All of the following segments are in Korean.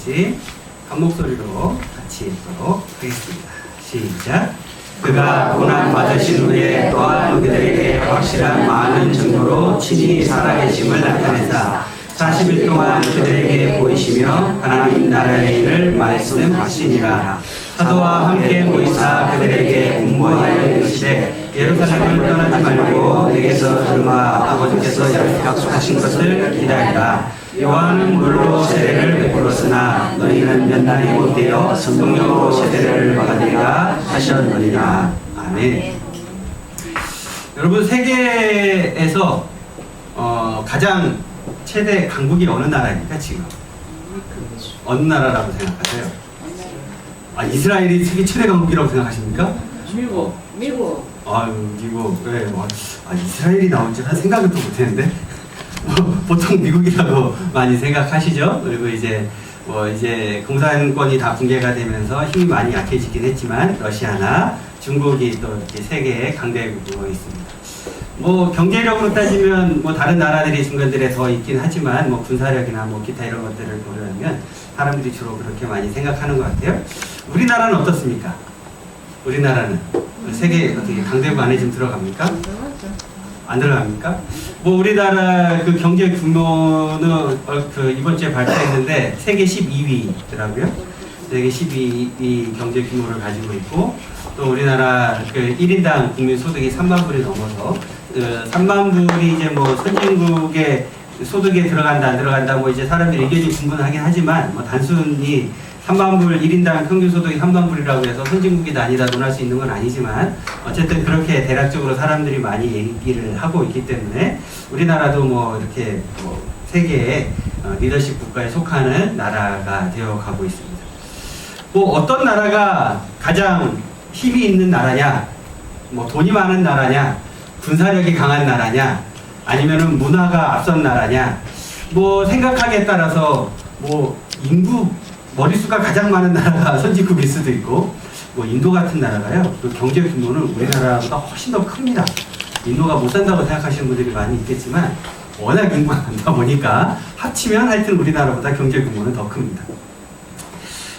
같이 한 목소리로 같이 읽도록 하겠습니다. 시작. 그가 고난 받으신 후에 또한 그들에게 확실한 많은 증거로 친히 살아계심을 나타내사 40일 동안 그들에게 보이시며 하나님 나라의 일을 말씀하시니라. 사도와 함께 모이사 그들에게 공모하여 이르시되 예루살렘을 떠나지 말고 내게서 들마 아버지께서 약속하신 것을 기다리라. 요한은 물로 세례를 베풀었으나 너희는 몇 날이 못 되어 성령으로 세례를 받으리라 하셨느니라. 아멘. 여러분, 세계에서 가장 최대 강국이 어느 나라입니까 지금? 어느 나라라고 생각하세요? 이스라엘이 세계 최대 강국이라고 생각하십니까? 미국. 미국. 네. 이스라엘이 나올 줄은 생각을 또 못했는데. 보통 미국이라고 많이 생각하시죠. 그리고 이제 공산권이 다 붕괴가 되면서 힘이 많이 약해지긴 했지만 러시아나 중국이 또 이렇게 세계의 강대국으로 있습니다. 경제력으로 따지면 다른 나라들이 중간들에 더 있긴 하지만 군사력이나 기타 이런 것들을 고려하면 사람들이 주로 그렇게 많이 생각하는 것 같아요. 우리나라는 어떻습니까? 우리나라는 세계 어떻게 강대국 안에 좀 들어갑니까? 안 들어갑니까? 우리나라 그 경제 규모는 이번 주에 발표했는데 세계 12위더라고요. 세계 12위 경제 규모를 가지고 있고, 또 우리나라 그 1인당 국민 소득이 3만 불이 넘어서 3만 불이 이제 선진국의 소득에 들어간다 안 들어간다 이제 사람들이 의견이 분분하긴 하지만 단순히 3만 불 1인당 평균 소득이 3만 불이라고 해서 선진국이다 아니다 논할 수 있는 건 아니지만 어쨌든 그렇게 대략적으로 사람들이 많이 얘기를 하고 있기 때문에 우리나라도 이렇게 세계의 리더십 국가에 속하는 나라가 되어 가고 있습니다. 어떤 나라가 가장 힘이 있는 나라냐, 돈이 많은 나라냐, 군사력이 강한 나라냐, 아니면은 문화가 앞선 나라냐, 생각하기에 따라서 인구 머릿수가 가장 많은 나라가 선진국일 수도 있고, 인도 같은 나라가요, 또 경제 규모는 우리나라보다 훨씬 더 큽니다. 인도가 못 산다고 생각하시는 분들이 많이 있겠지만 워낙 인구가 많다 보니까 합치면 하여튼 우리나라보다 경제 규모는 더 큽니다.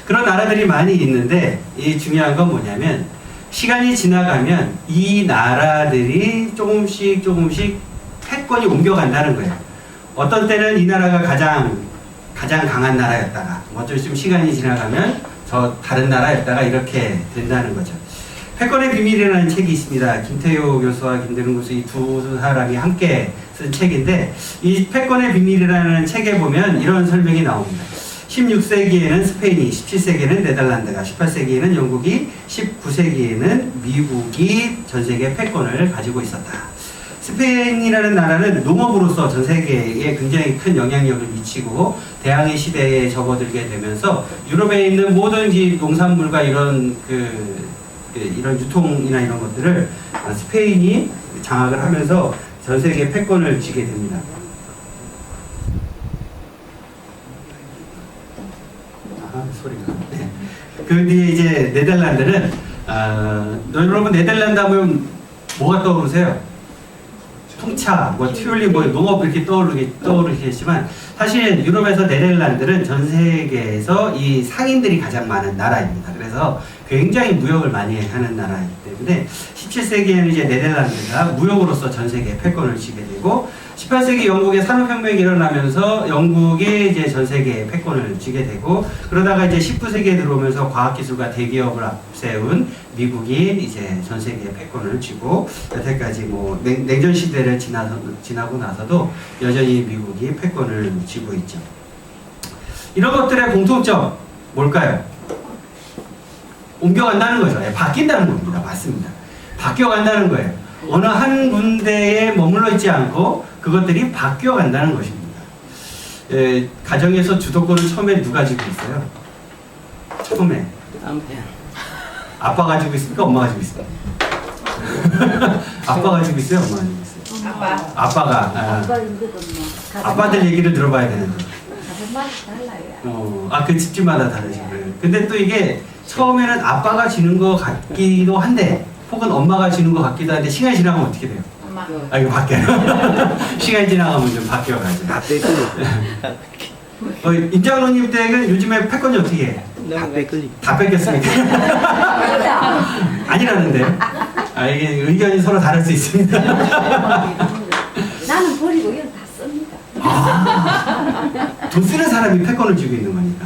그런 나라들이 많이 있는데 이 중요한 건 뭐냐면 시간이 지나가면 이 나라들이 조금씩 패권이 옮겨간다는 거예요. 어떤 때는 이 나라가 가장 강한 나라였다가 좀 시간이 지나가면 저 다른 나라였다가 이렇게 된다는 거죠. 패권의 비밀이라는 책이 있습니다. 김태효 교수와 김대중 교수 이 두 사람이 함께 쓴 책인데 이 패권의 비밀이라는 책에 보면 이런 설명이 나옵니다. 16세기에는 스페인이, 17세기에는 네덜란드가, 18세기에는 영국이, 19세기에는 미국이 전 세계 패권을 가지고 있었다. 스페인이라는 나라는 농업으로서 전 세계에 굉장히 큰 영향력을 미치고 대항해 시대에 접어들게 되면서 유럽에 있는 모든 농산물과 이런 유통이나 이런 것들을 스페인이 장악을 하면서 전 세계 패권을 쥐게 됩니다. 소리가. 네. 그 뒤에 이제 네덜란드는 여러분 네덜란드 하면 뭐가 떠오르세요? 풍차, 튜올립, 농업 이렇게 떠오르겠지만 사실 유럽에서 네덜란드는 전 세계에서 이 상인들이 가장 많은 나라입니다. 그래서 굉장히 무역을 많이 하는 나라이기 때문에 17세기에는 이제 네덜란드가 무역으로서 전 세계에 패권을 쥐게 되고 18세기 영국의 산업혁명이 일어나면서 영국이 이제 전 세계에 패권을 쥐게 되고 그러다가 이제 19세기에 들어오면서 과학기술과 대기업을 앞세운 미국이 이제 전 세계에 패권을 쥐고 여태까지 냉전 시대를 지나고 나서도 여전히 미국이 패권을 쥐고 있죠. 이런 것들의 공통점 뭘까요? 옮겨간다는 거죠. 바뀐다는 겁니다. 맞습니다. 바뀌어간다는 거예요. 어느 한 군데에 머물러 있지 않고 그것들이 바뀌어간다는 것입니다. 가정에서 주도권을 처음에 누가 쥐고 있어요? 처음에 남편. 아빠가 가지고 있습니까? 엄마가 가지고 있습니까? 아빠가 가지고 있어요? 엄마가 가지고 있어요? 아빠가. 아빠들 얘기를 들어봐야 되는데. 그 집집마다 다르죠. 근데 또 이게 처음에는 아빠가 쥐는 것 같기도 한데 혹은 엄마가 쥐는 것 같기도 한데 시간이 지나가면 어떻게 돼요? 이거 바뀌어요. 시간이 지나가면 좀 바뀌어가지고. 임장로님 댁은 요즘에 패권이 어떻게 해? 다 뺏겼습니까? 아니라는데. 이게 의견이 서로 다를 수 있습니다. 나는 버리고 이건 다 씁니다. 돈 쓰는 사람이 패권을 쥐고 있는 거니까.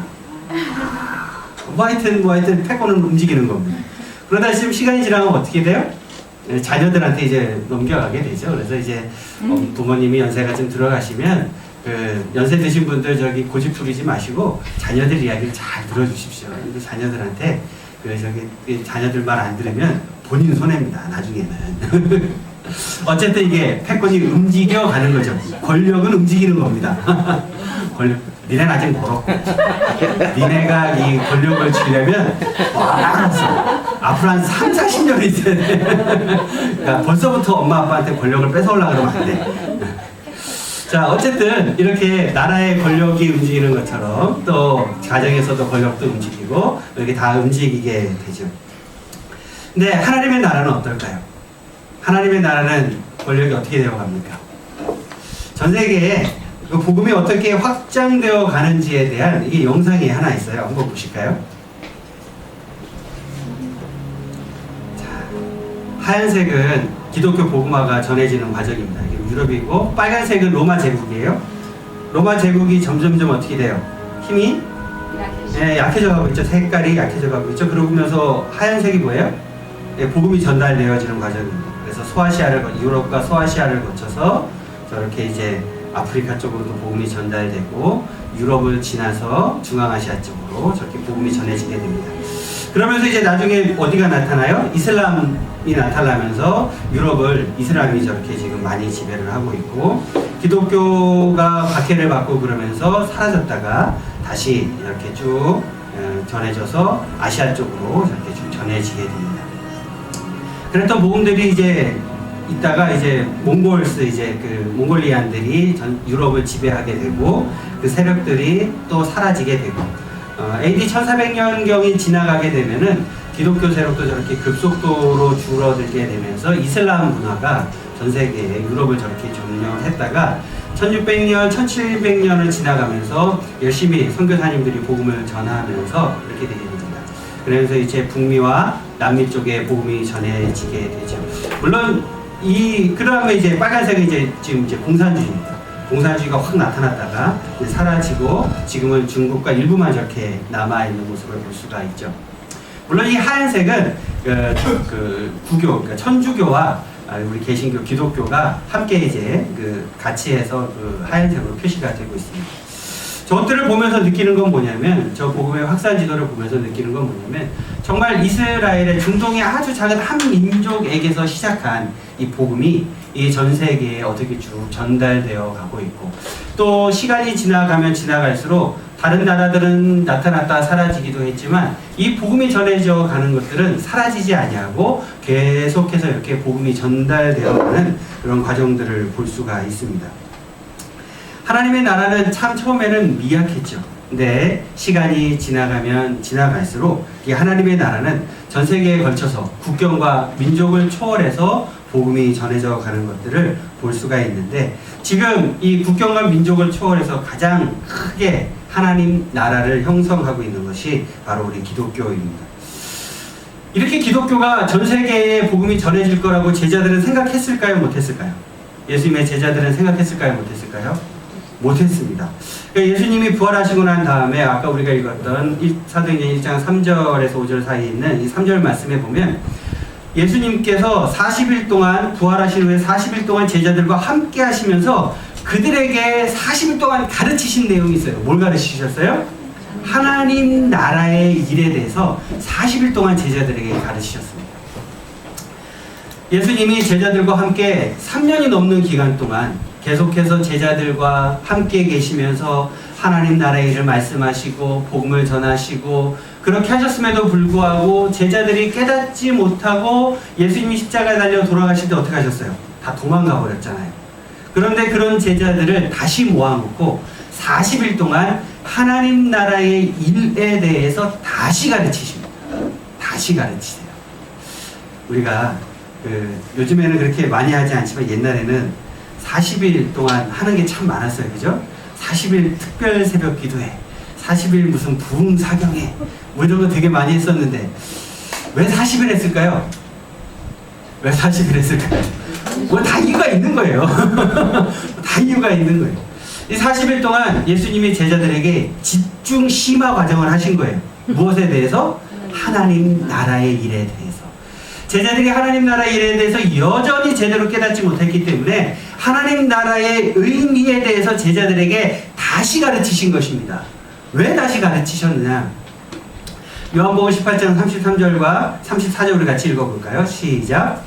뭐 하여튼 패권은 움직이는 겁니다. 그러다 지금 시간이 지나면 어떻게 돼요? 자녀들한테 이제 넘겨가게 되죠. 그래서 이제 부모님이 연세가 좀 들어가시면 연세 드신 분들 저기 고집 부리지 마시고 자녀들 이야기를 잘 들어주십시오. 근데 자녀들한테 자녀들 말 안 들으면 본인 손해입니다. 나중에는. 어쨌든 이게 패권이 움직여가는 거죠. 권력은 움직이는 겁니다. 니네는 아직 멀었고 니네가 이 권력을 쥐려면 알았어. 앞으로 한 3, 40년이 있어야 돼. 그러니까 벌써부터 엄마 아빠한테 권력을 뺏어오려고 그러면 안 돼. 자, 어쨌든 이렇게 나라의 권력이 움직이는 것처럼 또 가정에서도 권력도 움직이고 이렇게 다 움직이게 되죠. 근데 하나님의 나라는 어떨까요? 하나님의 나라는 권력이 어떻게 되어 갑니까? 전 세계에 그 복음이 어떻게 확장되어 가는지에 대한 이 영상이 하나 있어요. 한번 보실까요? 자, 하얀색은 기독교 복음화가 전해지는 과정입니다. 이게 유럽이고 빨간색은 로마 제국이에요. 로마 제국이 점점점 어떻게 돼요? 힘이 약해져 가고 있죠. 색깔이 약해져 가고 있죠. 그러면서 하얀색이 뭐예요? 복음이 전달되어지는 과정입니다. 그래서 유럽과 소아시아를 거쳐서 저렇게 이제 아프리카 쪽으로도 복음이 전달되고 유럽을 지나서 중앙아시아 쪽으로 저렇게 복음이 전해지게 됩니다. 그러면서 이제 나중에 어디가 나타나요? 이슬람이 나타나면서 유럽을 이슬람이 저렇게 지금 많이 지배를 하고 있고 기독교가 박해를 받고 그러면서 사라졌다가 다시 이렇게 쭉 전해져서 아시아 쪽으로 이렇게 쭉 전해지게 됩니다. 그랬던 복음들이 이제 있다가 이제 몽골리안들이 유럽을 지배하게 되고 그 세력들이 또 사라지게 되고 AD 1400년경이 지나가게 되면은 기독교 세력도 저렇게 급속도로 줄어들게 되면서 이슬람 문화가 전 세계에 유럽을 저렇게 점령했다가 1600년, 1700년을 지나가면서 열심히 선교사님들이 복음을 전하면서 그렇게 되게 됩니다. 그래서 이제 북미와 남미 쪽에 복음이 전해지게 되죠. 물론 그 다음에 이제 빨간색은 지금 공산주의입니다. 공산주의가 확 나타났다가 사라지고 지금은 중국과 일부만 저렇게 남아있는 모습을 볼 수가 있죠. 물론 이 하얀색은 구교, 그러니까 천주교와 우리 개신교, 기독교가 함께 이제 같이 해서 하얀색으로 표시가 되고 있습니다. 저것들을 보면서 느끼는 건 뭐냐면, 저 복음의 확산 지도를 보면서 느끼는 건 뭐냐면, 정말 이스라엘의 중동의 아주 작은 한 민족에게서 시작한 이 복음이 이 전 세계에 어떻게 쭉 전달되어 가고 있고, 또 시간이 지나가면 지나갈수록 다른 나라들은 나타났다 사라지기도 했지만 이 복음이 전해져 가는 것들은 사라지지 아니하고 계속해서 이렇게 복음이 전달되어 가는 그런 과정들을 볼 수가 있습니다. 하나님의 나라는 참 처음에는 미약했죠. 근데 시간이 지나가면 지나갈수록 이 하나님의 나라는 전 세계에 걸쳐서 국경과 민족을 초월해서 복음이 전해져 가는 것들을 볼 수가 있는데, 지금 이 국경과 민족을 초월해서 가장 크게 하나님 나라를 형성하고 있는 것이 바로 우리 기독교입니다. 이렇게 기독교가 전 세계에 복음이 전해질 거라고 제자들은 생각했을까요? 못했을까요? 예수님의 제자들은 생각했을까요? 못했을까요? 못했습니다. 예수님이 부활하시고 난 다음에 아까 우리가 읽었던 사도행전 1장 3절에서 5절 사이에 있는 이 3절 말씀에 보면 예수님께서 40일 동안 부활하신 후에 40일 동안 제자들과 함께 하시면서 그들에게 40일 동안 가르치신 내용이 있어요. 뭘 가르치셨어요? 하나님 나라의 일에 대해서 40일 동안 제자들에게 가르치셨습니다. 예수님이 제자들과 함께 3년이 넘는 기간 동안 계속해서 제자들과 함께 계시면서 하나님 나라의 일을 말씀하시고 복음을 전하시고, 그렇게 하셨음에도 불구하고 제자들이 깨닫지 못하고 예수님이 십자가에 달려 돌아가실 때 어떻게 하셨어요? 다 도망가 버렸잖아요. 그런데 그런 제자들을 다시 모아놓고 40일 동안 하나님 나라의 일에 대해서 다시 가르치십니다. 다시 가르치세요. 우리가 요즘에는 그렇게 많이 하지 않지만 옛날에는 40일 동안 하는 게 참 많았어요. 그죠? 40일 특별 새벽 기도회, 40일 무슨 부흥 사경회, 뭐 이런 거 되게 많이 했었는데 왜 40일 했을까요? 왜 40일 했을까요? 뭐 다 이유가 있는 거예요. 다 이유가 있는 거예요. 이 40일 동안 예수님이 제자들에게 집중 심화 과정을 하신 거예요. 무엇에 대해서? 하나님 나라의 일에 대해서. 제자들이 하나님 나라의 일에 대해서 여전히 제대로 깨닫지 못했기 때문에 하나님 나라의 의미에 대해서 제자들에게 다시 가르치신 것입니다. 왜 다시 가르치셨느냐? 요한복음 18장 33절과 34절을 같이 읽어볼까요? 시작.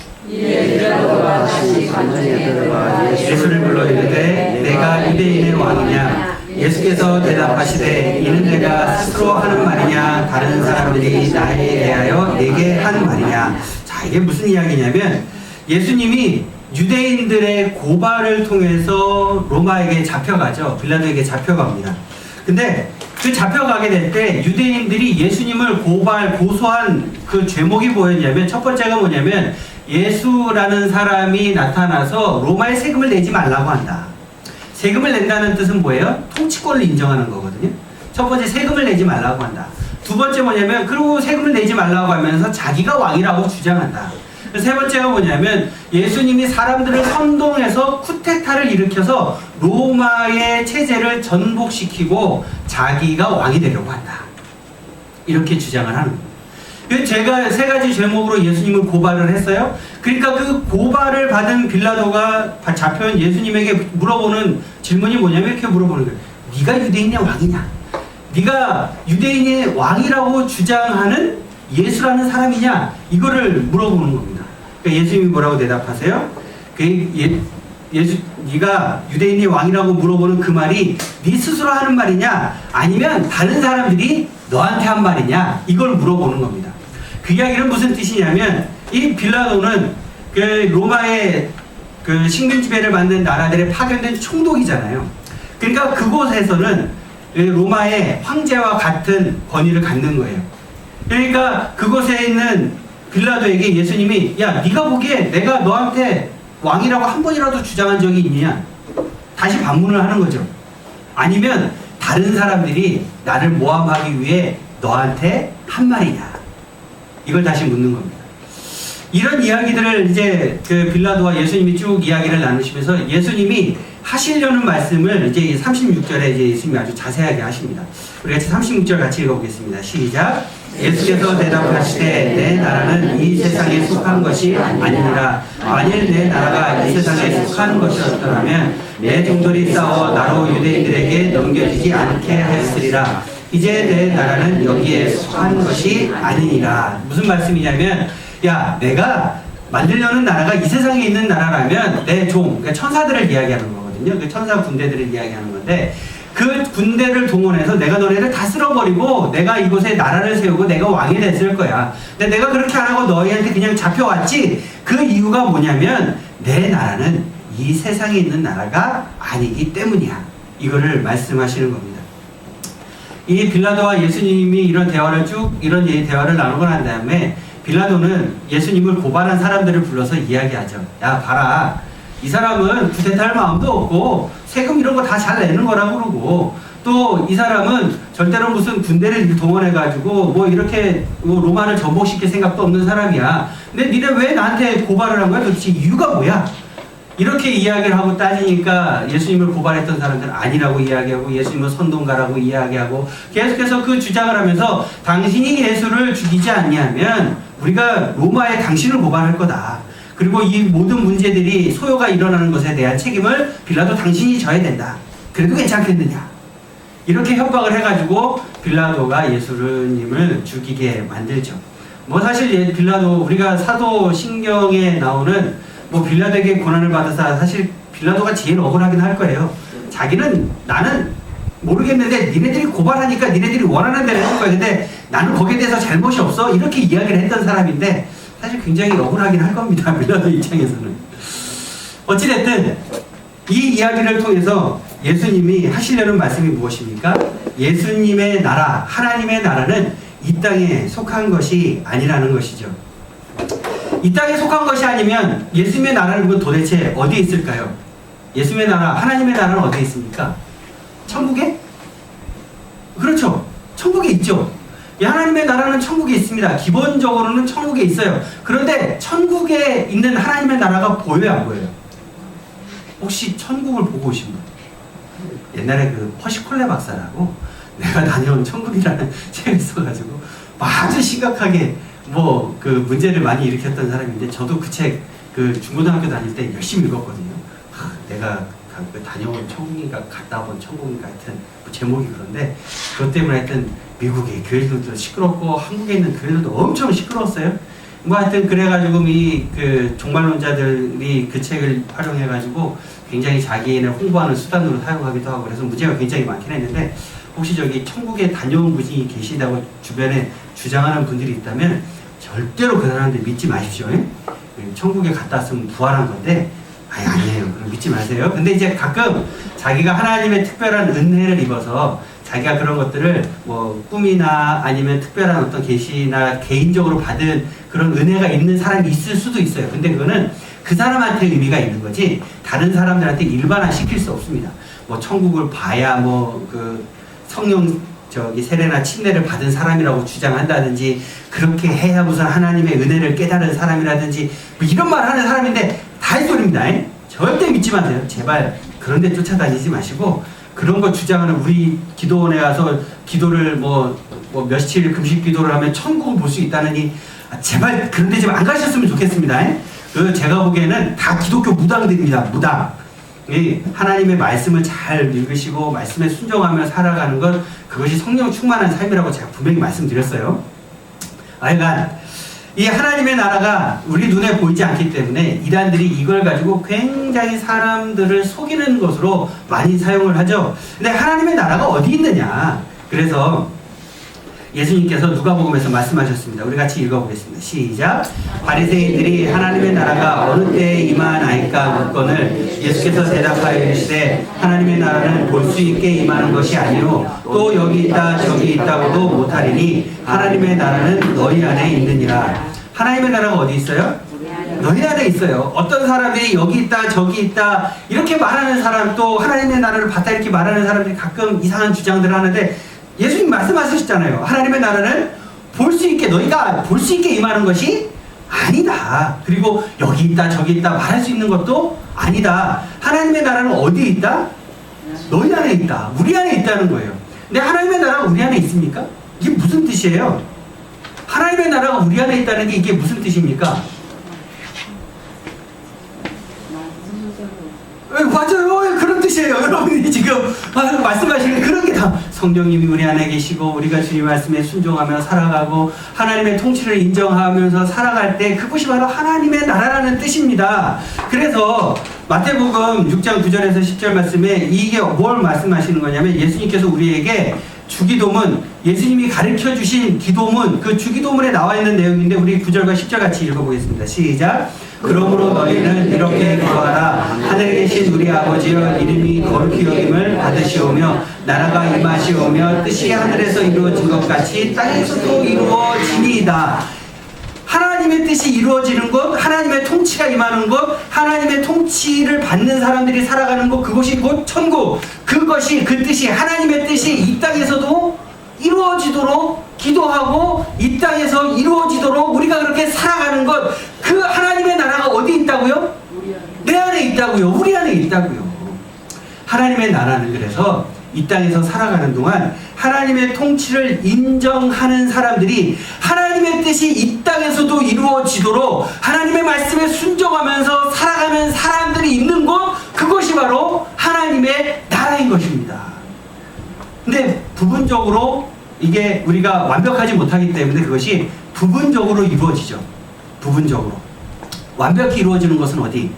예수를 불러 이르되 내가 유대인의 왕이냐? 예수께서 대답하시되 이는 내가 스스로 하는 말이냐? 다른 사람들이 나에 대하여 내게 한 말이냐? 자, 이게 무슨 이야기냐면 예수님이 유대인들의 고발을 통해서 로마에게 잡혀가죠. 빌라도에게 잡혀갑니다. 근데 그 잡혀가게 될 때 유대인들이 예수님을 고소한 그 죄목이 뭐였냐면, 첫 번째가 뭐냐면 예수라는 사람이 나타나서 로마에 세금을 내지 말라고 한다. 세금을 낸다는 뜻은 뭐예요? 통치권을 인정하는 거거든요. 첫 번째, 세금을 내지 말라고 한다. 두 번째 뭐냐면, 그리고 세금을 내지 말라고 하면서 자기가 왕이라고 주장한다. 세 번째가 뭐냐면 예수님이 사람들을 선동해서 쿠데타를 일으켜서 로마의 체제를 전복시키고 자기가 왕이 되려고 한다. 이렇게 주장을 하는 거예요. 제가 세 가지 제목으로 예수님을 고발을 했어요. 그러니까 그 고발을 받은 빌라도가 잡혀온 예수님에게 물어보는 질문이 뭐냐면 이렇게 물어보는 거예요. 네가 유대인의 왕이냐? 네가 유대인의 왕이라고 주장하는 예수라는 사람이냐? 이거를 물어보는 겁니다. 그러니까 예수님이 뭐라고 대답하세요? 네가 유대인의 왕이라고 물어보는 그 말이 네 스스로 하는 말이냐? 아니면 다른 사람들이 너한테 한 말이냐? 이걸 물어보는 겁니다. 그 이야기는 무슨 뜻이냐면, 이 빌라도는 그 로마의 그 식민 지배를 받는 나라들의 파견된 총독이잖아요. 그러니까 그곳에서는 로마의 황제와 같은 권위를 갖는 거예요. 그러니까 그곳에 있는 빌라도에게 예수님이 야, 네가 보기에 내가 너한테 왕이라고 한 번이라도 주장한 적이 있느냐? 다시 반문을 하는 거죠. 아니면 다른 사람들이 나를 모함하기 위해 너한테 한 말이냐? 이걸 다시 묻는 겁니다. 이런 이야기들을 이제 그 빌라도와 예수님이 쭉 이야기를 나누시면서 예수님이 하시려는 말씀을 이제 36절에 이제 예수님이 아주 자세하게 하십니다. 우리 같이 36절 같이 읽어보겠습니다. 시작. 예수께서 대답하시되 내 나라는 이 세상에 속한 것이 아니니라. 만일 내 나라가 이 세상에 속한 것이었더라면 내 종들이 싸워 나로 유대인들에게 넘겨지지 않게 하였으리라. 이제 내 나라는 여기에 속한 것이 아니니라. 무슨 말씀이냐면, 야, 내가 만들려는 나라가 이 세상에 있는 나라라면 내 종, 그러니까 천사들을 이야기하는 거거든요. 그 천사 군대들을 이야기하는 건데, 그 군대를 동원해서 내가 너네를 다 쓸어버리고 내가 이곳에 나라를 세우고 내가 왕이 됐을 거야. 근데 내가 그렇게 안 하고 너희한테 그냥 잡혀왔지. 그 이유가 뭐냐면 내 나라는 이 세상에 있는 나라가 아니기 때문이야. 이거를 말씀하시는 겁니다. 이 빌라도와 예수님이 이런 대화를 나누고 난 다음에 빌라도는 예수님을 고발한 사람들을 불러서 이야기하죠. 야, 봐라. 이 사람은 쿠데타할 마음도 없고 세금 이런 거 다 잘 내는 거라고 그러고, 또 이 사람은 절대로 무슨 군대를 동원해가지고 뭐 이렇게 로마를 전복시킬 생각도 없는 사람이야. 근데 니네 왜 나한테 고발을 한 거야? 도대체 이유가 뭐야? 이렇게 이야기를 하고 따지니까 예수님을 고발했던 사람들은 아니라고 이야기하고 예수님은 선동가라고 이야기하고 계속해서 그 주장을 하면서 당신이 예수를 죽이지 않냐면 우리가 로마에 당신을 고발할 거다. 그리고 이 모든 문제들이 소요가 일어나는 것에 대한 책임을 빌라도 당신이 져야 된다. 그래도 괜찮겠느냐? 이렇게 협박을 해가지고 빌라도가 예수님을 죽이게 만들죠. 뭐 사실 빌라도, 우리가 사도신경에 나오는 뭐 빌라도에게 고난을 받아서 사실 빌라도가 제일 억울하긴 할 거예요. 자기는 나는 모르겠는데 니네들이 고발하니까 니네들이 원하는 대로 해줄 거야. 근데 나는 거기에 대해서 잘못이 없어. 이렇게 이야기를 했던 사람인데 사실 굉장히 억울하긴 할 겁니다. 빌라도 입장에서는. 어찌됐든 이 이야기를 통해서 예수님이 하시려는 말씀이 무엇입니까? 예수님의 나라, 하나님의 나라는 이 땅에 속한 것이 아니라는 것이죠. 이 땅에 속한 것이 아니면 예수님의 나라는 도대체 어디에 있을까요? 예수님의 나라, 하나님의 나라는 어디에 있습니까? 천국에? 그렇죠. 천국에 있죠. 이 하나님의 나라는 천국에 있습니다. 기본적으로는 천국에 있어요. 그런데 천국에 있는 하나님의 나라가 보여요, 안 보여요? 혹시 천국을 보고 오신 분? 옛날에 그 퍼시콜레 박사라고 내가 다녀온 천국이라는 책을 써가지고 아주 심각하게 뭐 그 문제를 많이 일으켰던 사람인데, 저도 그 책 그 중고등학교 다닐 때 열심히 읽었거든요. 내가 다녀온 천국인가 갔다 온 천국인가 하여튼 뭐 제목이 그런데, 그것 때문에 하여튼 미국의 교회들도 시끄럽고 한국에 있는 교회들도 엄청 시끄러웠어요. 뭐 하여튼 그래가지고 이 그 종말론자들이 그 책을 활용해가지고 굉장히 자기네 홍보하는 수단으로 사용하기도 하고 그래서 문제가 굉장히 많긴 했는데, 혹시 저기 천국에 다녀온 분이 계시다고 주변에 주장하는 분들이 있다면 절대로 그 사람들 믿지 마십시오. 천국에 갔다 왔으면 부활한 건데 아니에요. 그럼 믿지 마세요. 근데 이제 가끔 자기가 하나님의 특별한 은혜를 입어서 자기가 그런 것들을 뭐 꿈이나 아니면 특별한 어떤 계시나 개인적으로 받은 그런 은혜가 있는 사람이 있을 수도 있어요. 근데 그거는 그 사람한테 의미가 있는 거지 다른 사람들한테 일반화 시킬 수 없습니다. 뭐 천국을 봐야 뭐 그 성령 세례나 침례를 받은 사람이라고 주장한다든지, 그렇게 해야 무슨 하나님의 은혜를 깨달은 사람이라든지 뭐 이런 말 하는 사람인데 다 헛소리입니다. 절대 믿지 마세요. 제발 그런 데 쫓아다니지 마시고, 그런 거 주장하는 우리 기도원에 가서 기도를 뭐 며칠 금식 기도를 하면 천국을 볼 수 있다느니 제발 그런 데 좀 안 가셨으면 좋겠습니다. 그 제가 보기에는 다 기독교 무당들입니다. 무당. 하나님의 말씀을 잘 읽으시고 말씀에 순종하며 살아가는 것, 그것이 성령 충만한 삶이라고 제가 분명히 말씀드렸어요. 하여간 이 하나님의 나라가 우리 눈에 보이지 않기 때문에 이단들이 이걸 가지고 굉장히 사람들을 속이는 것으로 많이 사용을 하죠. 근데 하나님의 나라가 어디 있느냐? 그래서 예수님께서 누가복음에서 말씀하셨습니다. 우리 같이 읽어보겠습니다. 시작. 바리새인들이 하나님의 나라가 어느 때에 임하나이까 묻거늘 예수께서 대답하여 이르시되 하나님의 나라는 볼 수 있게 임하는 것이 아니요 또 여기 있다 저기 있다고도 못하리니 하나님의 나라는 너희 안에 있느니라. 하나님의 나라가 어디 있어요? 너희 안에 있어요. 어떤 사람들이 여기 있다 저기 있다 이렇게 말하는 사람, 또 하나님의 나라를 봤다 이렇게 말하는 사람들이 가끔 이상한 주장들을 하는데, 예수님 말씀하셨잖아요. 하나님의 나라는 볼 수 있게, 너희가 볼 수 있게 임하는 것이 아니다. 그리고 여기 있다 저기 있다 말할 수 있는 것도 아니다. 하나님의 나라는 어디에 있다? 너희 안에 있다. 우리 안에 있다는 거예요. 근데 하나님의 나라가 우리 안에 있습니까? 이게 무슨 뜻이에요? 하나님의 나라가 우리 안에 있다는 게 이게 무슨 뜻입니까? 맞아요. 그런 뜻이에요. 여러분이 지금 말씀하시는 그런 게 다 성령님이 우리 안에 계시고 우리가 주님 말씀에 순종하며 살아가고 하나님의 통치를 인정하면서 살아갈 때 그것이 바로 하나님의 나라라는 뜻입니다. 그래서 마태복음 6장 9절에서 10절 말씀에 이게 뭘 말씀하시는 거냐면, 예수님께서 우리에게 주기도문, 예수님이 가르쳐 주신 기도문, 그 주기도문에 나와 있는 내용인데 우리 9절과 10절 같이 읽어보겠습니다. 시작. 그러므로 너희는 이렇게 기도하라. 하늘에 계신 우리 아버지여, 이름이 거룩히 여김을 받으시오며 나라가 임하시오며 뜻이 하늘에서 이루어진 것 같이 땅에서도 이루어지니이다. 하나님의 뜻이 이루어지는 것, 하나님의 통치가 임하는 것, 하나님의 통치를 받는 사람들이 살아가는 것, 그것이 곧 천국. 그것이, 그 뜻이, 하나님의 뜻이 이 땅에서도 이루어지도록 기도하고 이 땅에서 이루어지도록 우리가 그렇게 살아가는 것, 그 하나님의 나라가 어디 있다고요? 내 안에 있다고요. 우리 안에 있다고요. 하나님의 나라는 그래서 이 땅에서 살아가는 동안 하나님의 통치를 인정하는 사람들이 하나님의 뜻이 이 땅에서도 이루어지도록 하나님의 말씀에 순종하면서 살아가는 사람들이 있는 곳, 그것이 바로 하나님의 나라인 것입니다. 근데 부분적으로 이게 우리가 완벽하지 못하기 때문에 그것이 부분적으로 이루어지죠. 부분적으로. 완벽히 이루어지는 것은 어디?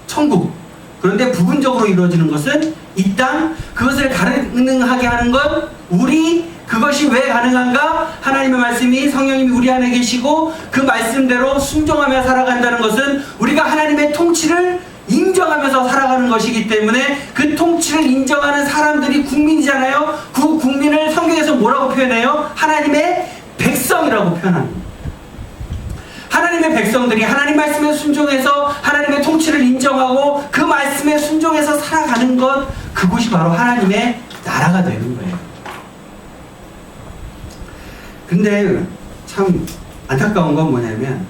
천국. 그런데 부분적으로 이루어지는 것은 이 땅, 그것을 가능하게 하는 것, 우리, 그것이 왜 가능한가? 하나님의 말씀이, 성령님이 우리 안에 계시고 그 말씀대로 순종하며 살아간다는 것은 우리가 하나님의 통치를 인정하면서 살아가는 것이기 때문에, 그 통치를 인정하는 사람들이 국민이잖아요. 그 국민을 성경에서 뭐라고 표현해요? 하나님의 백성이라고 표현합니다. 하나님의 백성들이 하나님 말씀에 순종해서 하나님의 통치를 인정하고 그 말씀에 순종해서 살아가는 것, 그것이 바로 하나님의 나라가 되는 거예요. 근데 참 안타까운 건 뭐냐면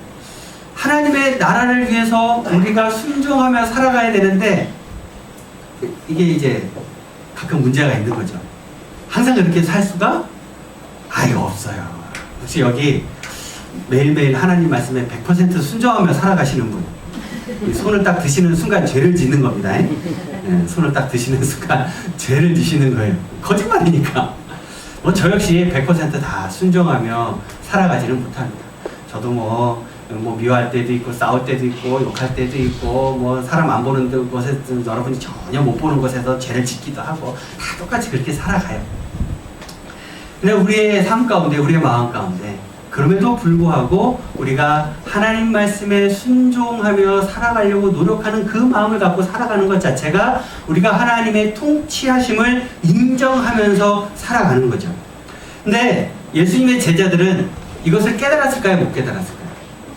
하나님의 나라를 위해서 우리가 순종하며 살아가야 되는데 이게 이제 가끔 문제가 있는 거죠. 항상 그렇게 살 수가 아예 없어요. 혹시 여기 매일매일 하나님 말씀에 100% 순종하며 살아가시는 분, 손을 딱 드시는 순간 죄를 짓는 겁니다. 네, 손을 딱 드시는 순간 죄를 지시는 거예요. 거짓말이니까. 저 역시 100%다 순종하며 살아가지는 못합니다. 저도 뭐 미워할 때도 있고 싸울 때도 있고 욕할 때도 있고 뭐 사람 안 보는 곳에서 여러분이 전혀 못 보는 곳에서 죄를 짓기도 하고 다 똑같이 그렇게 살아가요. 근데 우리의 삶 가운데, 우리의 마음 가운데 그럼에도 불구하고 우리가 하나님 말씀에 순종하며 살아가려고 노력하는 그 마음을 갖고 살아가는 것 자체가 우리가 하나님의 통치하심을 인정하면서 살아가는 거죠. 근데 예수님의 제자들은 이것을 깨달았을까요? 못 깨달았을까요?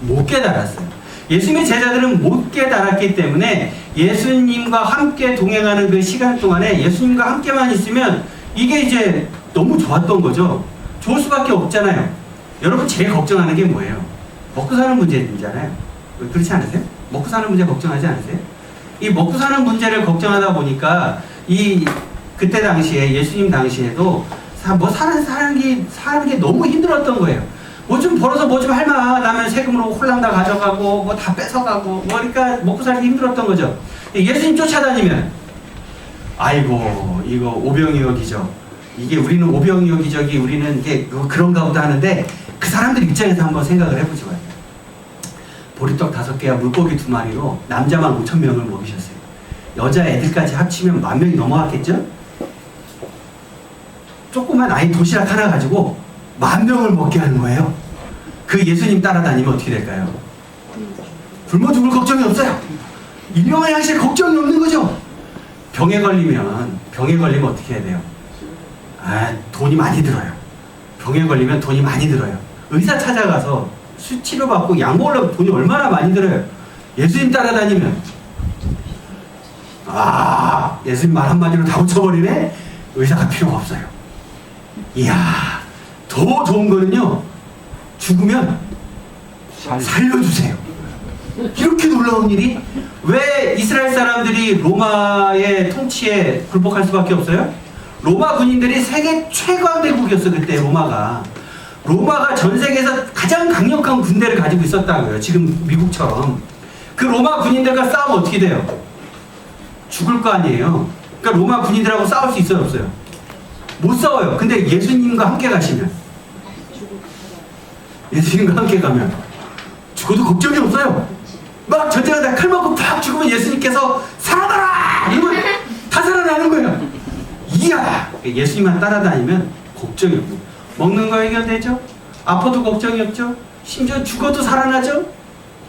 못 깨달았어요. 예수님의 제자들은 못 깨달았기 때문에 예수님과 함께 동행하는 그 시간 동안에 예수님과 함께만 있으면 이게 이제 너무 좋았던 거죠. 좋을 수밖에 없잖아요. 여러분 제일 걱정하는 게 뭐예요? 먹고 사는 문제잖아요. 그렇지 않으세요? 먹고 사는 문제 걱정하지 않으세요? 이 먹고 사는 문제를 걱정하다 보니까 그때 당시에 예수님 당시에도 사는 게 너무 힘들었던 거예요. 뭐 좀 벌어서 뭐 좀 할만 하면 세금으로 홀랑 다 가져가고 뭐 다 뺏어가고 그러니까 먹고 살기 힘들었던 거죠. 예수님 쫓아다니면 아이고 이거 오병이어기죠. 이게 우리는 오병이어기적이 우리는 이게 그런가 보다 하는데 그 사람들 입장에서 한번 생각을 해보지 마요. 보리떡 5개와 물고기 2마리로 남자만 5,000명을 먹이셨어요. 여자 애들까지 합치면 10,000명이 넘어갔겠죠? 조그만 아이 도시락 하나 가지고 10,000명을 먹게 하는 거예요. 그 예수님 따라다니면 어떻게 될까요? 굶어 죽을 걱정이 없어요. 일용할 양식 걱정이 없는 거죠. 병에 걸리면 어떻게 해야 돼요? 돈이 많이 들어요. 병에 걸리면 돈이 많이 들어요. 의사 찾아가서 수치료 받고 약 먹으려면 돈이 얼마나 많이 들어요. 예수님 따라다니면 예수님 말 한마디로 다 고쳐버리네? 의사가 필요가 없어요. 이야, 더 좋은 거는요, 죽으면 살려주세요. 이렇게 놀라운 일이 왜 이스라엘 사람들이 로마의 통치에 굴복할 수밖에 없어요? 로마 군인들이 세계 최강 대국이었어. 그때 로마가 전 세계에서 가장 강력한 군대를 가지고 있었다고요. 지금 미국처럼. 그 로마 군인들과 싸우면 어떻게 돼요? 죽을 거 아니에요. 그러니까 로마 군인들하고 싸울 수 있어요, 없어요? 못 싸워요. 근데 예수님과 함께 가시면, 예수님과 함께 가면 죽어도 걱정이 없어요. 막 전쟁하다 칼 맞고 팍 죽으면 예수님께서 살아나라! 이러면 다 살아나는 거예요. 이야! 예수님만 따라다니면 걱정이 없고, 먹는 거 해결되죠? 아파도 걱정이 없죠? 심지어 죽어도 살아나죠?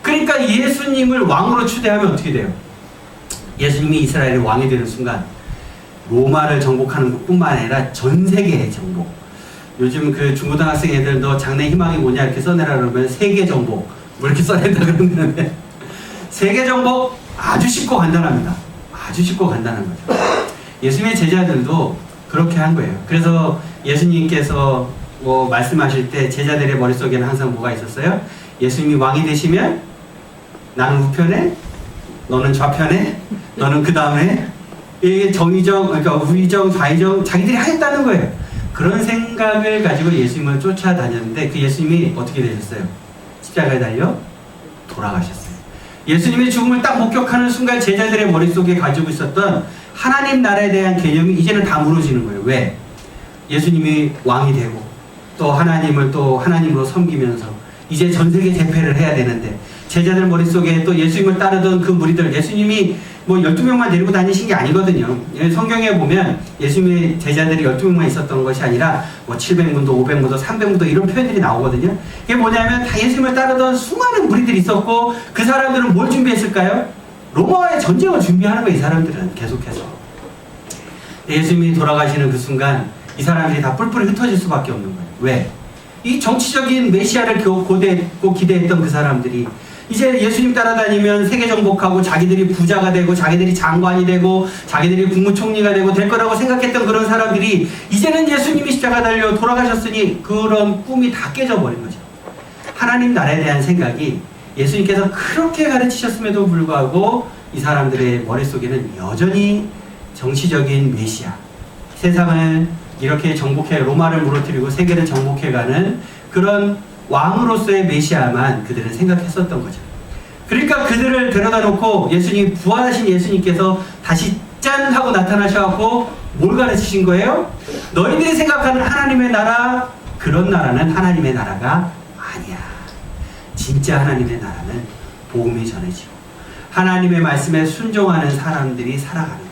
그러니까 예수님을 왕으로 추대하면 어떻게 돼요? 예수님이 이스라엘의 왕이 되는 순간 로마를 정복하는 것뿐만 아니라 전 세계의 정복. 요즘 그 중고등학생 애들도 장래 희망이 뭐냐 이렇게 써내라 그러면 세계 정복 뭐 이렇게 써낸다 그러는데 세계 정복 아주 쉽고 간단합니다. 아주 쉽고 간단한 거죠. 예수님의 제자들도 그렇게 한 거예요. 그래서 예수님께서 뭐 말씀하실 때 제자들의 머릿속에는 항상 뭐가 있었어요? 예수님이 왕이 되시면 나는 우편에, 너는 좌편에, 너는 그 다음에, 이게 정의정, 그러니까 우의정, 좌의정 자기들이 하겠다는 거예요. 그런 생각을 가지고 예수님을 쫓아다녔는데 그 예수님이 어떻게 되셨어요? 십자가에 달려 돌아가셨어요. 예수님의 죽음을 딱 목격하는 순간 제자들의 머릿속에 가지고 있었던 하나님 나라에 대한 개념이 이제는 다 무너지는 거예요. 왜? 예수님이 왕이 되고 또 하나님을 또 하나님으로 섬기면서 이제 전 세계 제패를 해야 되는데 제자들 머릿속에 또 예수님을 따르던 그 무리들, 예수님이 뭐 12명만 데리고 다니신 게 아니거든요. 성경에 보면 예수님의 제자들이 12명만 있었던 것이 아니라 뭐 700문도, 500문도, 300문도 이런 표현들이 나오거든요. 이게 뭐냐면 다 예수님을 따르던 수많은 무리들이 있었고 그 사람들은 뭘 준비했을까요? 로마와의 전쟁을 준비하는 거예요. 이 사람들은 계속해서. 예수님이 돌아가시는 그 순간 이 사람들이 다 뿔뿔이 흩어질 수밖에 없는 거예요. 왜? 이 정치적인 메시아를 고대했고 기대했던 그 사람들이 이제 예수님 따라다니면 세계 정복하고 자기들이 부자가 되고 자기들이 장관이 되고 자기들이 국무총리가 되고 될 거라고 생각했던 그런 사람들이 이제는 예수님이 십자가 달려 돌아가셨으니 그런 꿈이 다 깨져버린 거죠. 하나님 나라에 대한 생각이 예수님께서 그렇게 가르치셨음에도 불구하고 이 사람들의 머릿속에는 여전히 정치적인 메시아, 세상을 이렇게 정복해 로마를 무너뜨리고 세계를 정복해가는 그런 왕으로서의 메시아만 그들은 생각했었던 거죠. 그러니까 그들을 데려다 놓고 예수님, 부활하신 예수님께서 다시 짠 하고 나타나셔갖고 뭘 가르치신 거예요? 너희들이 생각하는 하나님의 나라, 그런 나라는 하나님의 나라가 아니야. 진짜 하나님의 나라는 복음이 전해지고 하나님의 말씀에 순종하는 사람들이 살아가는 거예요.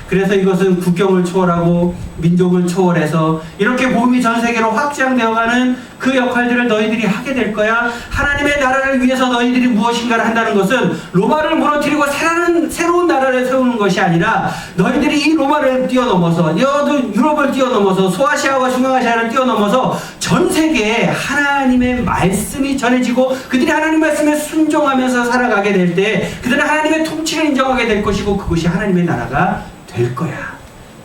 그래서 이것은 국경을 초월하고 민족을 초월해서 이렇게 복음이 전 세계로 확장되어가는 그 역할들을 너희들이 하게 될 거야. 하나님의 나라를 위해서 너희들이 무엇인가를 한다는 것은 로마를 무너뜨리고 새로운 나라를 세우는 것이 아니라 너희들이 이 로마를 뛰어넘어서 유럽을 뛰어넘어서 소아시아와 중앙아시아를 뛰어넘어서 전 세계에 하나님의 말씀이 전해지고 그들이 하나님 말씀에 순종하면서 살아가게 될 때 그들은 하나님의 통치를 인정하게 될 것이고 그것이 하나님의 나라가 될 거야.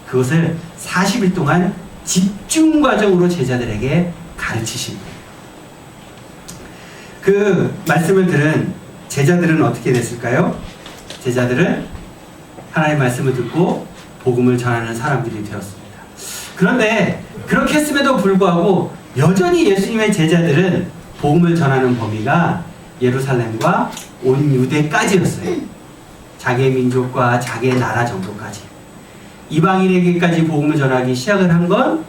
그것을 40일 동안 집중 과정으로 제자들에게 가르치신 거예요. 그 말씀을 들은 제자들은 어떻게 됐을까요? 제자들은 하나님의 말씀을 듣고 복음을 전하는 사람들이 되었습니다. 그런데 그렇게 했음에도 불구하고 여전히 예수님의 제자들은 복음을 전하는 범위가 예루살렘과 온 유대까지였어요. 자기의 민족과 자기의 나라 정도까지. 이방인에게까지 복음을 전하기 시작을 한 건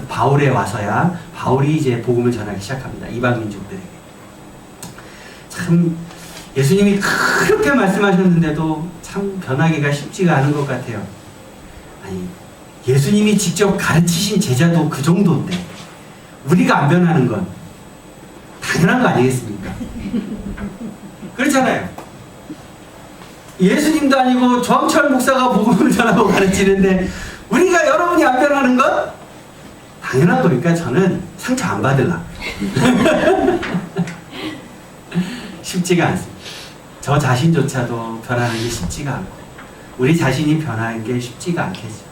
바울에 와서야 바울이 이제 복음을 전하기 시작합니다. 이방 민족들에게. 참 예수님이 그렇게 말씀하셨는데도 참 변하기가 쉽지가 않은 것 같아요. 아니 예수님이 직접 가르치신 제자도 그 정도인데 우리가 안 변하는 건 당연한 거 아니겠습니까? 그렇잖아요. 예수님도 아니고 정철 목사가 복음을 전하고 가르치는데 우리가 여러분이 안 변하는 건 당연한 거니까 저는 상처 안 받으려. 쉽지가 않습니다. 저 자신조차도 변하는 게 쉽지가 않고 우리 자신이 변하는 게 쉽지가 않겠죠.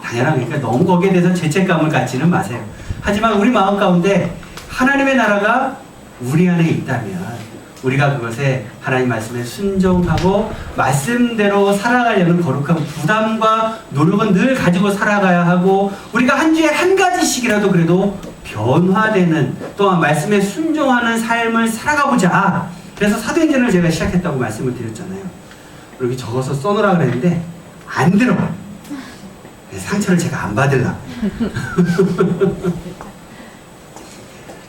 당연한 거니까 너무 거기에 대해서 죄책감을 갖지는 마세요. 하지만 우리 마음 가운데 하나님의 나라가 우리 안에 있다면 우리가 그것에 하나님 말씀에 순종하고 말씀대로 살아가려는 거룩한 부담과 노력은 늘 가지고 살아가야 하고 우리가 한 주에 한 가지씩이라도 그래도 변화되는 또한 말씀에 순종하는 삶을 살아가보자. 그래서 사도행전을 제가 시작했다고 말씀을 드렸잖아요. 여기 적어서 써놓으라 그랬는데 안 들어. 상처를 제가 안 받으려고.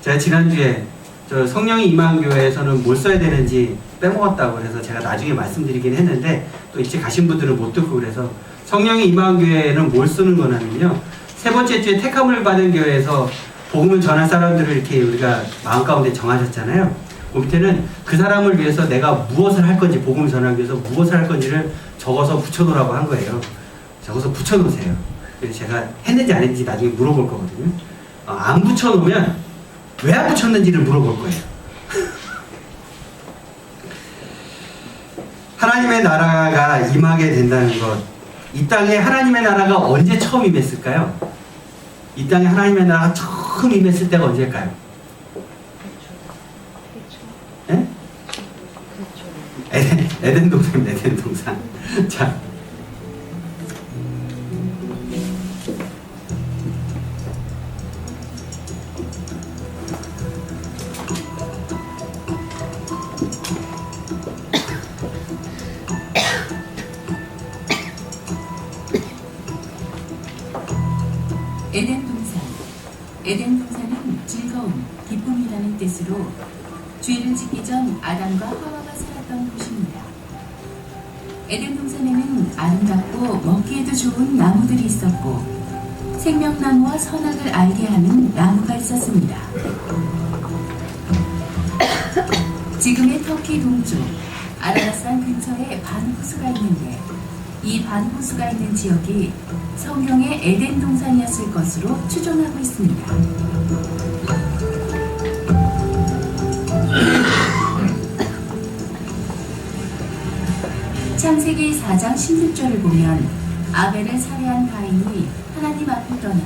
제가 지난주에 성령이 임한 교회에서는 뭘 써야 되는지 빼먹었다고 그래서 제가 나중에 말씀드리긴 했는데 또 이제 가신 분들은 못 듣고 그래서 성령이 임한 교회에는 뭘 쓰는 거냐면요. 세 번째 주에 택함을 받은 교회에서 복음을 전할 사람들을 이렇게 우리가 마음 가운데 정하셨잖아요. 그 밑에는 그 사람을 위해서 내가 무엇을 할 건지 복음을 전하기 위해서 무엇을 할 건지를 적어서 붙여놓으라고 한 거예요. 적어서 붙여놓으세요. 그래서 제가 했는지 안 했는지 나중에 물어볼 거거든요. 안 붙여놓으면 왜 안 붙였는지를 물어볼 거예요. 하나님의 나라가 임하게 된다는 것. 이 땅에 하나님의 나라가 언제 처음 임했을까요? 이 땅에 하나님의 나라가 처음 임했을 때가 언제일까요? 네? 에덴 동산입니다. 에덴 동산. 자. 에덴 동산은 즐거움, 기쁨이라는 뜻으로 죄를 짓기 전 아담과 하와가 살았던 곳입니다. 에덴 동산에는 아름답고 먹기에도 좋은 나무들이 있었고 생명나무와 선악을 알게 하는 나무가 있었습니다. 지금의 터키 동쪽 아라라산 근처에 반호수가 있는데 이 반호수가 있는 지역이 성경의 에덴 동산이었을 것으로 추정하고 있습니다. 창세기 4장 16절을 보면 아벨을 살해한 가인이 하나님 앞을 떠나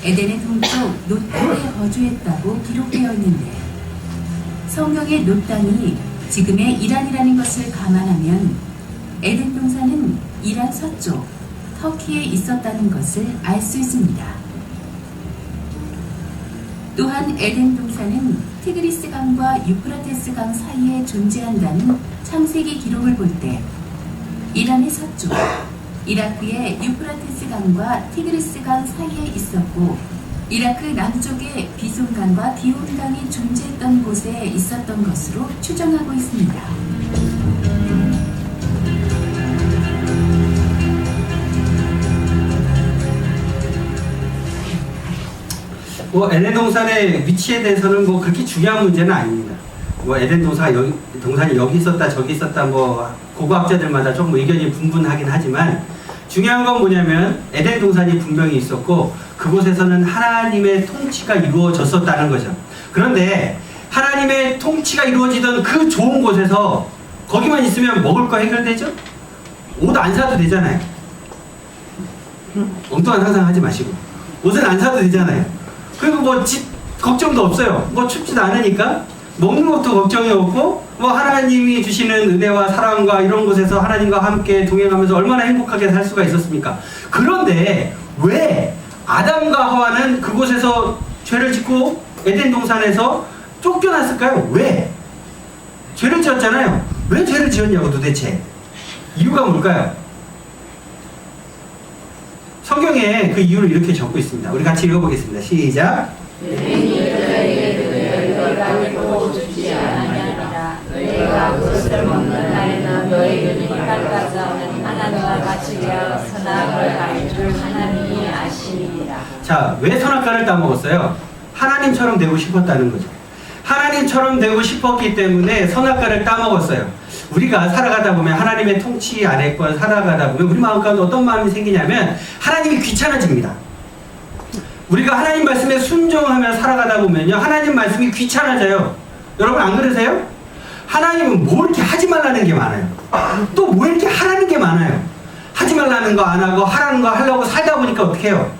에덴의 동쪽 놋 땅에 거주했다고 기록되어 있는데, 성경의 놋 땅이 지금의 이란이라는 것을 감안하면 에덴 동산은 이란 서쪽 터키에 있었다는 것을 알 수 있습니다. 또한 에덴 동산은 티그리스 강과 유프라테스 강 사이에 존재한다는 창세기 기록을 볼 때 이란의 서쪽, 이라크의 유프라테스 강과 티그리스 강 사이에 있었고, 이라크 남쪽에 비손 강과 디온 강이 존재했던 곳에 있었던 것으로 추정하고 있습니다. 에덴 동산의 위치에 대해서는 그렇게 중요한 문제는 아닙니다. 에덴 동산이 여기 있었다 저기 있었다 고고학자들마다 조금 의견이 분분하긴 하지만, 중요한 건 뭐냐면 에덴 동산이 분명히 있었고 그곳에서는 하나님의 통치가 이루어졌었다는 거죠. 그런데 하나님의 통치가 이루어지던 그 좋은 곳에서 거기만 있으면 먹을 거 해결되죠? 옷 안 사도 되잖아요. 엉뚱한 상상 하지 마시고 옷은 안 사도 되잖아요. 그리고 집 걱정도 없어요. 춥지도 않으니까 먹는 것도 걱정이 없고, 하나님이 주시는 은혜와 사랑과 이런 곳에서 하나님과 함께 동행하면서 얼마나 행복하게 살 수가 있었습니까? 그런데 왜 아담과 하와는 그곳에서 죄를 짓고 에덴 동산에서 쫓겨났을까요? 왜? 죄를 지었잖아요. 왜 죄를 지었냐고 도대체. 이유가 뭘까요? 성경에 그 이유를 이렇게 적고 있습니다. 우리 같이 읽어보겠습니다. 시작. 너희가 그것을 먹는 날에는 너희 눈이 밝아져 하나님과 같이 되어 선악을 알 줄 하나님이 아시니라. 자, 왜 선악과를 따먹었어요? 하나님처럼 되고 싶었다는 거죠. 하나님처럼 되고 싶었기 때문에 선악과를 따먹었어요. 우리가 살아가다 보면, 하나님의 통치 아래 걸 살아가다 보면 우리 마음 가운데 어떤 마음이 생기냐면 하나님이 귀찮아집니다. 우리가 하나님 말씀에 순종하며 살아가다 보면요, 하나님 말씀이 귀찮아져요. 여러분 안 그러세요? 하나님은 뭐 이렇게 하지 말라는 게 많아요. 또 뭐 이렇게 하라는 게 많아요. 하지 말라는 거 안 하고 하라는 거 하려고 살다 보니까 어떻게 해요?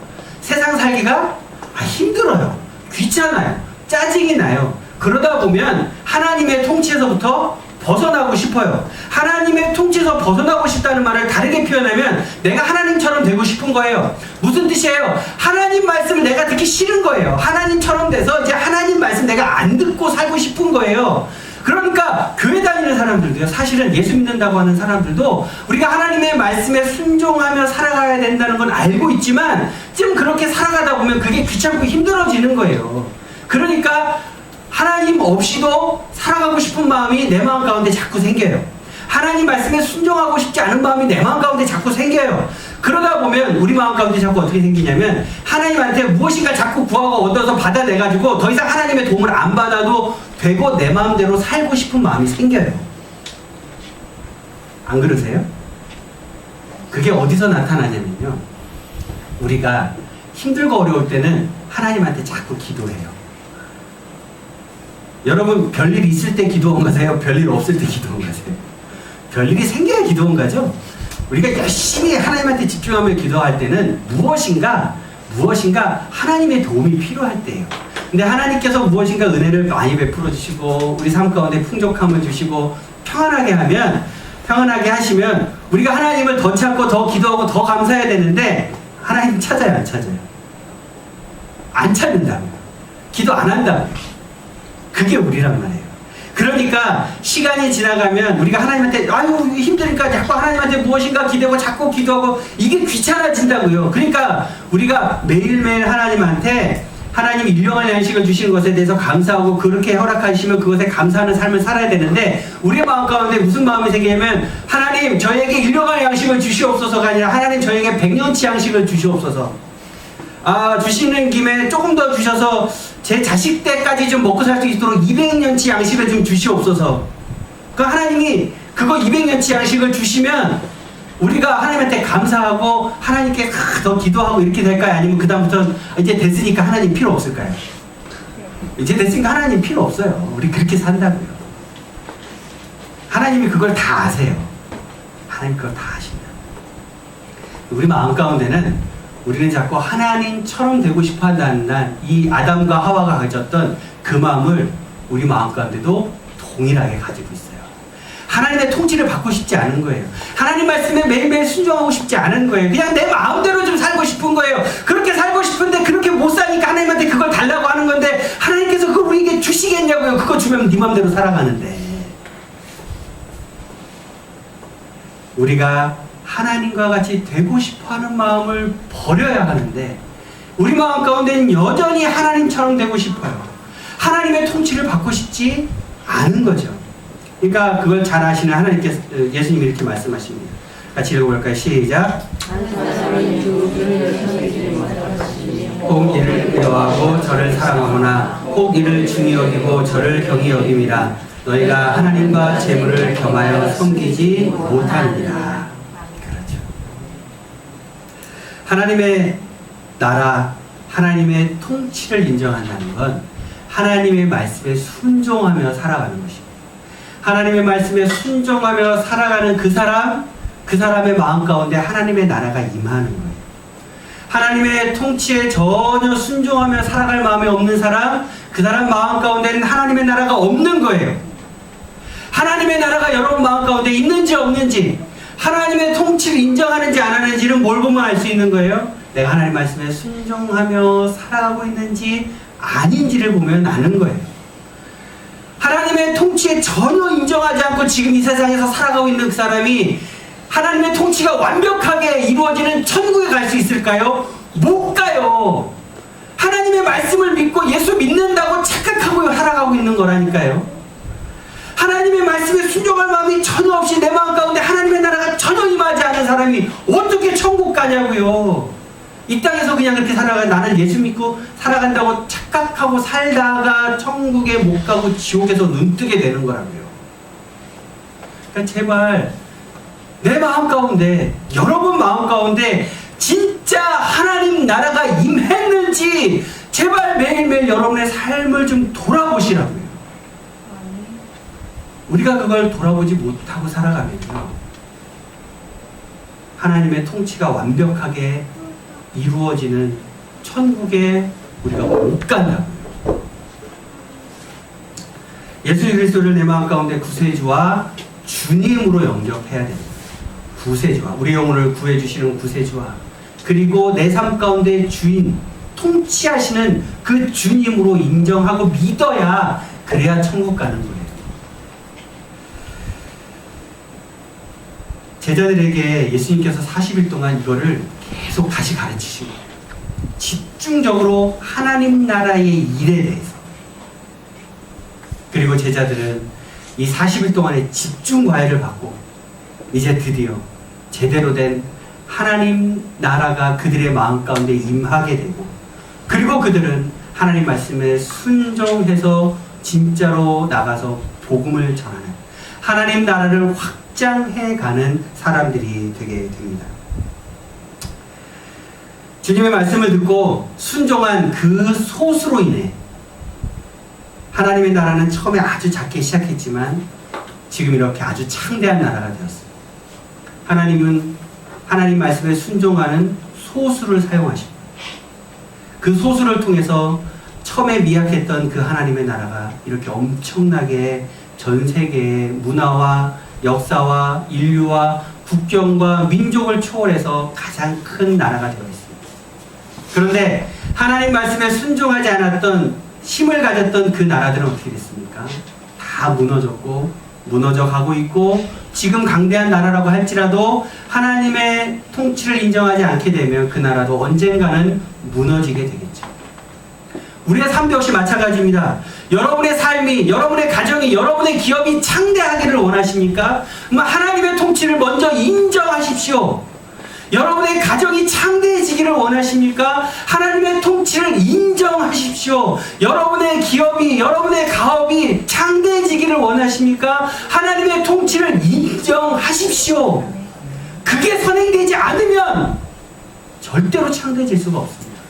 세상 살기가 힘들어요. 귀찮아요. 짜증이 나요. 그러다 보면 하나님의 통치에서부터 벗어나고 싶어요. 하나님의 통치에서 벗어나고 싶다는 말을 다르게 표현하면 내가 하나님처럼 되고 싶은 거예요. 무슨 뜻이에요? 하나님 말씀을 내가 듣기 싫은 거예요. 하나님처럼 돼서 이제 하나님 말씀 내가 안 듣고 살고 싶은 거예요. 그러니까 교회 다니는 사람들도요, 사실은 예수 믿는다고 하는 사람들도 우리가 하나님의 말씀에 순종하며 살아가야 된다는 건 알고 있지만 좀 그렇게 살아가다 보면 그게 귀찮고 힘들어지는 거예요. 그러니까 하나님 없이도 살아가고 싶은 마음이 내 마음 가운데 자꾸 생겨요. 하나님 말씀에 순종하고 싶지 않은 마음이 내 마음 가운데 자꾸 생겨요. 그러다 보면 우리 마음 가운데 자꾸 어떻게 생기냐면 하나님한테 무엇인가 자꾸 구하고 얻어서 받아내가지고 더 이상 하나님의 도움을 안 받아도 되고 내 마음대로 살고 싶은 마음이 생겨요. 안 그러세요? 그게 어디서 나타나냐면요, 우리가 힘들고 어려울 때는 하나님한테 자꾸 기도해요. 여러분 별일 있을 때 기도원 가세요? 별일 없을 때 기도원 가세요? 별일이 생겨야 기도원 가죠? 우리가 열심히 하나님한테 집중하며 기도할 때는 무엇인가 하나님의 도움이 필요할 때예요. 근데 하나님께서 무엇인가 은혜를 많이 베풀어 주시고 우리 삶 가운데 풍족함을 주시고 평안하게 하시면 우리가 하나님을 더 찾고 더 기도하고 더 감사해야 되는데 하나님 찾아요, 안 찾아요? 안 찾는다고요. 기도 안 한다고요. 그게 우리란 말이에요. 그러니까 시간이 지나가면 우리가 하나님한테 힘드니까 자꾸 하나님한테 무엇인가 기대고 자꾸 기도하고 이게 귀찮아진다고요. 그러니까 우리가 매일매일 하나님한테 하나님이 일용할 양식을 주시는 것에 대해서 감사하고 그렇게 허락하시면 그것에 감사하는 삶을 살아야 되는데 우리의 마음 가운데 무슨 마음이 생기냐면 하나님 저에게 일용할 양식을 주시옵소서가 아니라 하나님 저에게 100년치 양식을 주시옵소서. 주시는 김에 조금 더 주셔서 제 자식 때까지 좀 먹고 살 수 있도록 200년치 양식을 좀 주시옵소서. 그 하나님이 그거 200년치 양식을 주시면 우리가 하나님한테 감사하고 하나님께 더 기도하고 이렇게 될까요? 아니면 그 다음부터 이제 됐으니까 하나님 필요 없을까요? 이제 됐으니까 하나님 필요 없어요. 우리 그렇게 산다고요. 하나님이 그걸 다 아세요. 하나님 그걸 다 아십니다. 우리 마음 가운데는 우리는 자꾸 하나님처럼 되고 싶어 한다는 이 아담과 하와가 가졌던 그 마음을 우리 마음 가운데도 동일하게 가지고 있어요. 하나님의 통치를 받고 싶지 않은 거예요. 하나님 말씀에 매일매일 순종하고 싶지 않은 거예요. 그냥 내 마음대로 좀 살고 싶은 거예요. 그렇게 살고 싶은데 그렇게 못 사니까 하나님한테 그걸 달라고 하는 건데 하나님께서 그걸 우리에게 주시겠냐고요. 그거 주면 네 마음대로 살아가는데. 우리가 하나님과 같이 되고 싶어하는 마음을 버려야 하는데 우리 마음 가운데는 여전히 하나님처럼 되고 싶어요. 하나님의 통치를 받고 싶지 않은 거죠. 그러니까 그걸 잘 아시는 하나님께서 예수님이 이렇게 말씀하십니다. 같이 읽어볼까요? 시작. 꼭 이를 두려워하고 저를 사랑하거나 꼭 이를 중히 여기고 저를 경히 여김이라. 너희가 하나님과 재물을 겸하여 섬기지 못하느니라. 그렇죠. 하나님의 나라, 하나님의 통치를 인정한다는 건 하나님의 말씀에 순종하며 살아가는 것입니다. 하나님의 말씀에 순종하며 살아가는 그 사람의 마음 가운데 하나님의 나라가 임하는 거예요. 하나님의 통치에 전혀 순종하며 살아갈 마음이 없는 사람, 그 사람 마음 가운데는 하나님의 나라가 없는 거예요. 하나님의 나라가 여러분 마음 가운데 있는지 없는지, 하나님의 통치를 인정하는지 안 하는지는 뭘 보면 알 수 있는 거예요? 내가 하나님 말씀에 순종하며 살아가고 있는지 아닌지를 보면 아는 거예요. 하나님의 통치에 전혀 인정하지 않고 지금 이 세상에서 살아가고 있는 그 사람이 하나님의 통치가 완벽하게 이루어지는 천국에 갈 수 있을까요? 못 가요. 하나님의 말씀을 믿고 예수 믿는다고 착각하고 살아가고 있는 거라니까요. 하나님의 말씀에 순종할 마음이 전혀 없이 내 마음 가운데 하나님의 나라가 전혀 임하지 않은 사람이 어떻게 천국 가냐고요. 이 땅에서 그냥 그렇게 살아가 나는 예수 믿고 살아간다고 착각하고 살다가 천국에 못 가고 지옥에서 눈뜨게 되는 거라고요. 그러니까 제발 내 마음 가운데, 여러분 마음 가운데 진짜 하나님 나라가 임했는지 제발 매일매일 여러분의 삶을 좀 돌아보시라고요. 우리가 그걸 돌아보지 못하고 살아가면요, 하나님의 통치가 완벽하게 이루어지는 천국에 우리가 못 간다고요. 예수 그리스도를 내 마음 가운데 구세주와 주님으로 영접해야 됩니다. 구세주와, 우리 영혼을 구해주시는 구세주와, 그리고 내 삶 가운데 주인, 통치하시는 그 주님으로 인정하고 믿어야, 그래야 천국 가는 거예요. 제자들에게 예수님께서 40일 동안 이거를 계속 다시 가르치신 거예요. 집중적으로 하나님 나라의 일에 대해서. 그리고 제자들은 이 40일 동안의 집중 과외를 받고 이제 드디어 제대로 된 하나님 나라가 그들의 마음 가운데 임하게 되고, 그리고 그들은 하나님 말씀에 순종해서 진짜로 나가서 복음을 전하는 하나님 나라를 확장해가는 사람들이 되게 됩니다. 주님의 말씀을 듣고 순종한 그 소수로 인해 하나님의 나라는 처음에 아주 작게 시작했지만 지금 이렇게 아주 창대한 나라가 되었습니다. 하나님은 하나님 말씀에 순종하는 소수를 사용하십니다. 그 소수를 통해서 처음에 미약했던 그 하나님의 나라가 이렇게 엄청나게 전 세계의 문화와 역사와 인류와 국경과 민족을 초월해서 가장 큰 나라가 되어 있습니다. 그런데 하나님 말씀에 순종하지 않았던, 힘을 가졌던 그 나라들은 어떻게 됐습니까? 다 무너졌고 무너져 가고 있고, 지금 강대한 나라라고 할지라도 하나님의 통치를 인정하지 않게 되면 그 나라도 언젠가는 무너지게 되겠죠. 우리의 삶도 역시 마찬가지입니다. 여러분의 삶이, 여러분의 가정이, 여러분의 기업이 창대하기를 원하십니까? 하나님의 통치를 먼저 인정하십시오. 여러분의 가정이 창대해지기를 원하십니까? 하나님의 통치를 인정하십시오. 여러분의 기업이, 여러분의 가업이 창대해지기를 원하십니까? 하나님의 통치를 인정하십시오. 그게 선행되지 않으면 절대로 창대해질 수가 없습니다.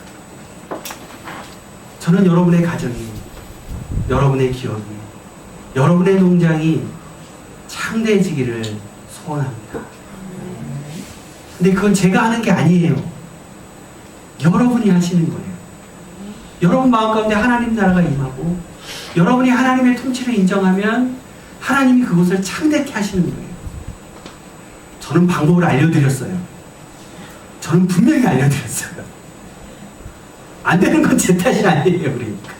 저는 여러분의 가정이, 여러분의 기업이, 여러분의 농장이 창대해지기를 소원합니다. 근데 그건 제가 하는 게 아니에요. 여러분이 하시는 거예요. 여러분 마음 가운데 하나님 나라가 임하고 여러분이 하나님의 통치를 인정하면 하나님이 그곳을 창대케 하시는 거예요. 저는 방법을 알려드렸어요. 저는 분명히 알려드렸어요. 안 되는 건 제 탓이 아니에요. 그러니까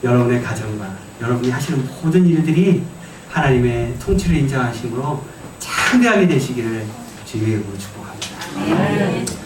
여러분의 가정과 여러분이 하시는 모든 일들이 하나님의 통치를 인정하심으로 창대하게 되시기를 주님의 이름으로 축복합니다.